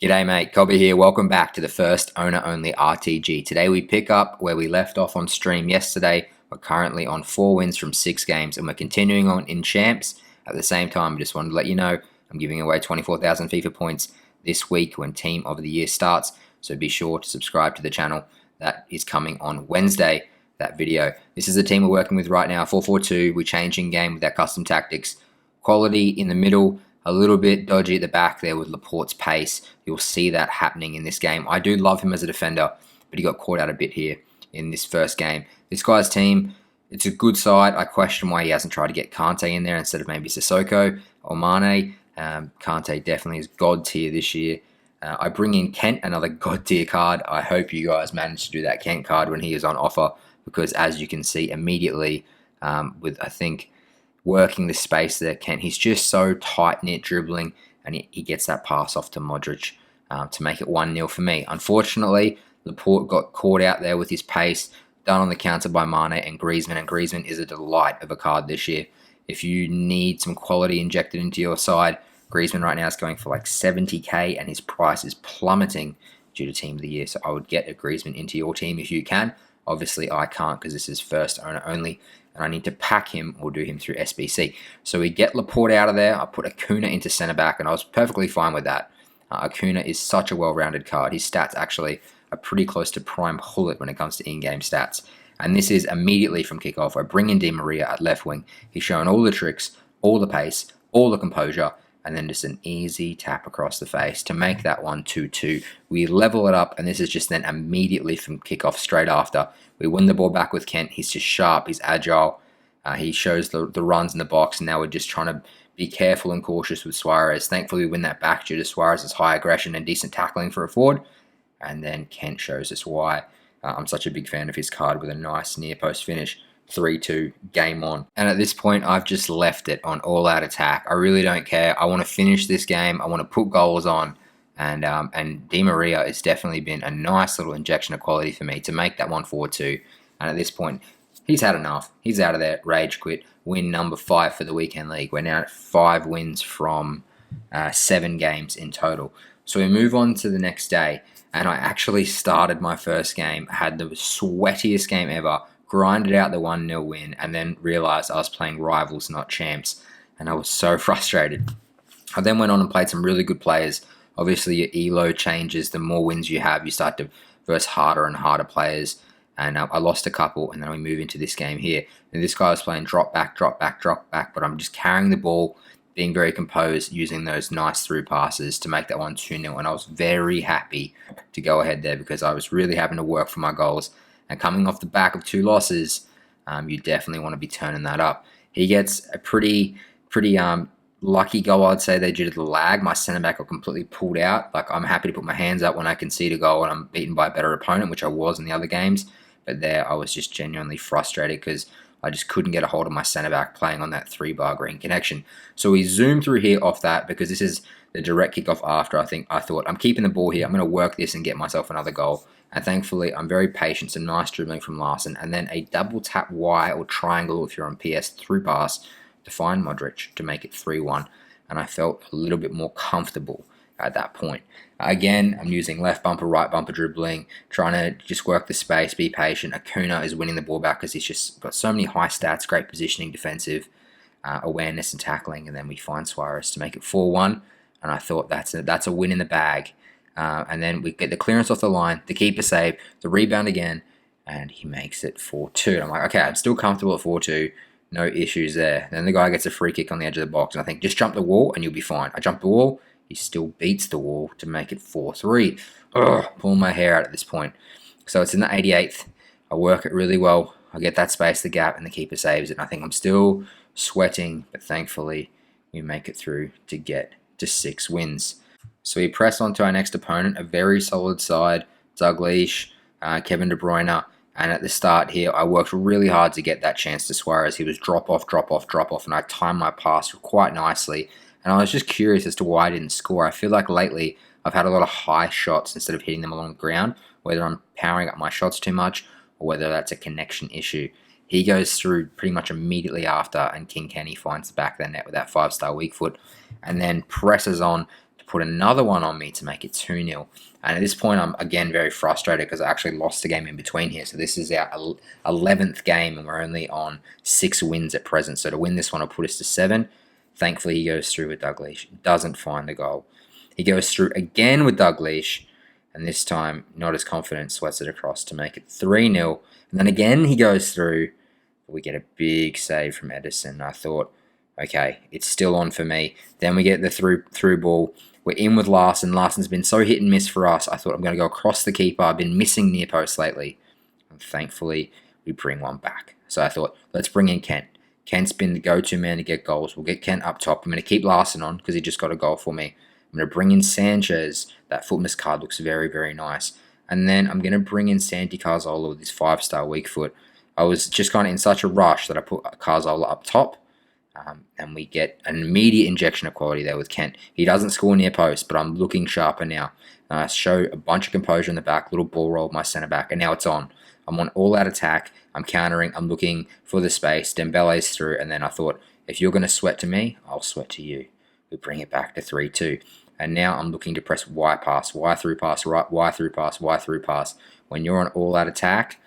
G'day mate, Cobba here. Welcome back to the first owner-only RTG. Today we pick up where we left off on stream yesterday. We're currently on 4 wins from 6 games and we're continuing on in champs. At the same time, I just wanted to let you know I'm giving away 24,000 FIFA points this week when Team of the Year starts. So be sure to subscribe to the channel. That is coming on Wednesday, that video. This is the team we're working with right now, 4-4-2. We change in game with our custom tactics. Quality in the middle. A little bit dodgy at the back there with Laporte's pace. You'll see that happening in this game. I do love him as a defender, but he got caught out a bit here in this first game. This guy's team, it's a good side. I question why he hasn't tried to get Kante in there instead of maybe Sissoko or Mane. Kante definitely is god tier this year. I bring in Kent, another god tier card. I hope you guys managed to do that Kent card when he is on offer, because as you can see immediately with, I think, working the space there, Kent, he's just so tight-knit dribbling, and he gets that pass off to Modric to make it 1-0 for me. Unfortunately, Laporte got caught out there with his pace, done on the counter by Mane and Griezmann is a delight of a card this year. If you need some quality injected into your side, Griezmann right now is going for like 70k, and his price is plummeting due to Team of the Year, so I would get a Griezmann into your team if you can. Obviously, I can't because this is first owner only, and I need to pack him or do him through SBC. So we get Laporte out of there. I put Acuna into centre back, and I was perfectly fine with that. Acuna is such a well-rounded card. His stats actually are pretty close to prime Hullet when it comes to in-game stats. And this is immediately from kickoff. I bring in Di Maria at left wing. He's showing all the tricks, all the pace, all the composure, and then just an easy tap across the face to make that 1-2-2. We level it up, and this is just then immediately from kickoff straight after. We win the ball back with Kent. He's just sharp. He's agile. He shows the runs in the box, and now we're just trying to be careful and cautious with Suarez. Thankfully, we win that back due to Suarez's high aggression and decent tackling for a forward. And then Kent shows us why I'm such a big fan of his card with a nice near-post finish. 3-2, game on. And at this point, I've just left it on all-out attack. I really don't care. I want to finish this game. I want to put goals on. And Di Maria has definitely been a nice little injection of quality for me to make that 1-4-2. And at this point, he's had enough. He's out of there. Rage quit. Win number 5 for the weekend league. We're now at 5 wins from 7 games in total. So we move on to the next day. And I actually started my first game. Had the sweatiest game ever. Grinded out the 1-0 win, and then realized I was playing rivals, not champs, and I was so frustrated. I then went on and played some really good players. Obviously, your elo changes. The more wins you have, you start to verse harder and harder players, and I lost a couple, and then we move into this game here. And this guy was playing drop back, but I'm just carrying the ball, being very composed, using those nice through passes to make that 1-2-0, and I was very happy to go ahead there because I was really having to work for my goals. And coming off the back of 2 losses, you definitely want to be turning that up. He gets a pretty lucky goal, I'd say, there due to the lag. My centre back got completely pulled out. Like, I'm happy to put my hands up when I concede a goal and I'm beaten by a better opponent, which I was in the other games. But there, I was just genuinely frustrated because I just couldn't get a hold of my centre back playing on that 3-bar green connection. So we zoom through here off that because this is the direct kickoff after. I thought, I'm keeping the ball here. I'm going to work this and get myself another goal. And thankfully, I'm very patient. Some nice dribbling from Larson. And then a double tap Y or triangle if you're on PS through pass to find Modric to make it 3-1. And I felt a little bit more comfortable at that point. Again, I'm using left bumper, right bumper dribbling, trying to just work the space, be patient. Acuna is winning the ball back because he's just got so many high stats, great positioning, defensive awareness and tackling. And then we find Suarez to make it 4-1. And I thought that's a win in the bag. And then we get the clearance off the line, the keeper save, the rebound again, and he makes it 4-2. I'm like, okay, I'm still comfortable at 4-2. No issues there. Then the guy gets a free kick on the edge of the box, and I think, just jump the wall and you'll be fine. I jump the wall, he still beats the wall to make it 4-3. Pulling my hair out at this point. So it's in the 88th. I work it really well. I get that space, the gap, and the keeper saves it. And I think I'm still sweating, but thankfully we make it through to get to 6 wins. So we press on to our next opponent, a very solid side, Dalglish, Kevin De Bruyne, and at the start here, I worked really hard to get that chance to Suarez. He was drop off, and I timed my pass quite nicely, and I was just curious as to why I didn't score. I feel like lately, I've had a lot of high shots instead of hitting them along the ground, whether I'm powering up my shots too much, or whether that's a connection issue. He goes through pretty much immediately after, and King Kenny finds the back of the net with that 5-star weak foot, and then presses on put another one on me to make it 2-0. And at this point, I'm again very frustrated because I actually lost a game in between here. So this is our 11th game, and we're only on 6 wins at present. So to win this one will put us to 7. Thankfully, he goes through with Dalglish. Doesn't find the goal. He goes through again with Dalglish, and this time, not as confident, sweats it across to make it 3-0. And then again, he goes through. We get a big save from Edison. I thought, okay, it's still on for me. Then we get the through ball. We're in with Larson. Larson's been so hit and miss for us. I thought I'm going to go across the keeper. I've been missing near post lately. And thankfully, we bring one back. So I thought, let's bring in Kent. Kent's been the go-to man to get goals. We'll get Kent up top. I'm going to keep Larson on because he just got a goal for me. I'm going to bring in Sanchez. That footness card looks very, very nice. And then I'm going to bring in Santi Cazorla with his 5-star weak foot. I was just kind of in such a rush that I put Cazorla up top. And we get an immediate injection of quality there with Kent. He doesn't score near post, but I'm looking sharper now. I show a bunch of composure in the back, little ball roll with my centre back, and now it's on. I'm on all-out attack. I'm countering. I'm looking for the space. Dembele's through, and then I thought, if you're going to sweat to me, I'll sweat to you. We bring it back to 3-2. And now I'm looking to press Y pass, Y through pass, right, Y through pass, Y through pass. When you're on all-out attack,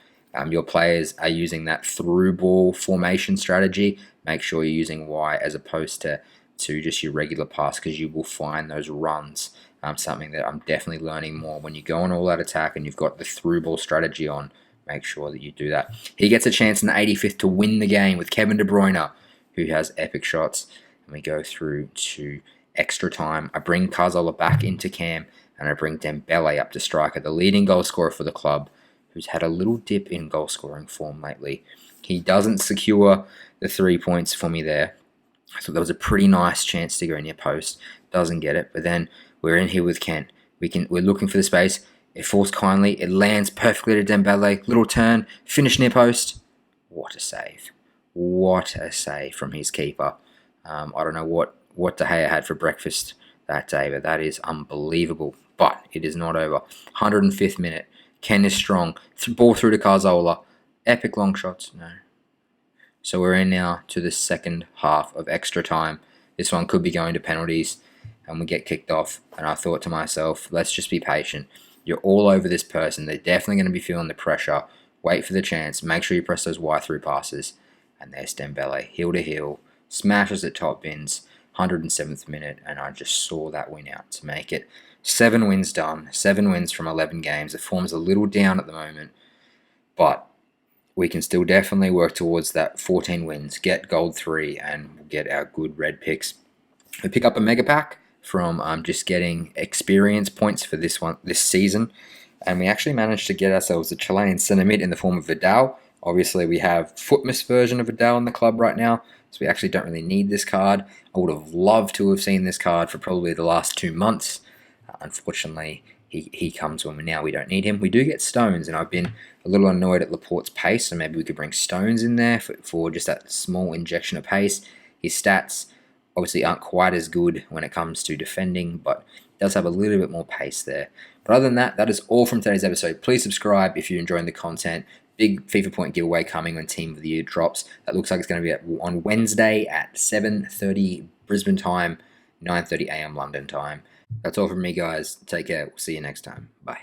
your players are using that through ball formation strategy. Make sure you're using Y as opposed to just your regular pass, because you will find those runs. Something that I'm definitely learning more. When you go on all-out attack and you've got the through ball strategy on, make sure that you do that. He gets a chance in the 85th to win the game with Kevin De Bruyne, who has epic shots. And we go through to extra time. I bring Cazorla back into Cam, and I bring Dembele up to striker, the leading goal scorer for the club, who's had a little dip in goal scoring form lately. He doesn't secure the 3 points for me there. I thought that was a pretty nice chance to go near post. Doesn't get it, but then we're in here with Kent. We're looking for the space. It falls kindly. It lands perfectly to Dembele. Little turn, finish near post. What a save! What a save from his keeper. I don't know what De Gea had for breakfast that day, but that is unbelievable. But it is not over. 105th minute. Ken is strong. Ball through to Cazorla. Epic long shots. No. So we're in now to the second half of extra time. This one could be going to penalties, and we get kicked off. And I thought to myself, let's just be patient. You're all over this person. They're definitely going to be feeling the pressure. Wait for the chance. Make sure you press those Y through passes. And there's Dembele, heel to heel. Smashes at top bins. 107th minute, and I just saw that win out to make it 7 wins done. 7 wins from 11 games. The form's a little down at the moment, but we can still definitely work towards that 14 wins, get gold 3, and we'll get our good red picks. We pick up a mega pack from just getting experience points for this season, and we actually managed to get ourselves a Chilean centre mid in the form of Vidal. Obviously, we have footmas version of Vidal in the club right now, so we actually don't really need this card. I would have loved to have seen this card for probably the last 2 months. Unfortunately, he comes when we don't need him. We do get Stones, and I've been a little annoyed at Laporte's pace, so maybe we could bring Stones in there for just that small injection of pace. His stats obviously aren't quite as good when it comes to defending, but does have a little bit more pace there. But other than that, that is all from today's episode. Please subscribe if you're enjoying the content. Big FIFA point giveaway coming when Team of the Year drops. That looks like it's going to be on Wednesday at 7:30 Brisbane time, 9:30 a.m. London time. That's all from me, guys. Take care. We'll see you next time. Bye.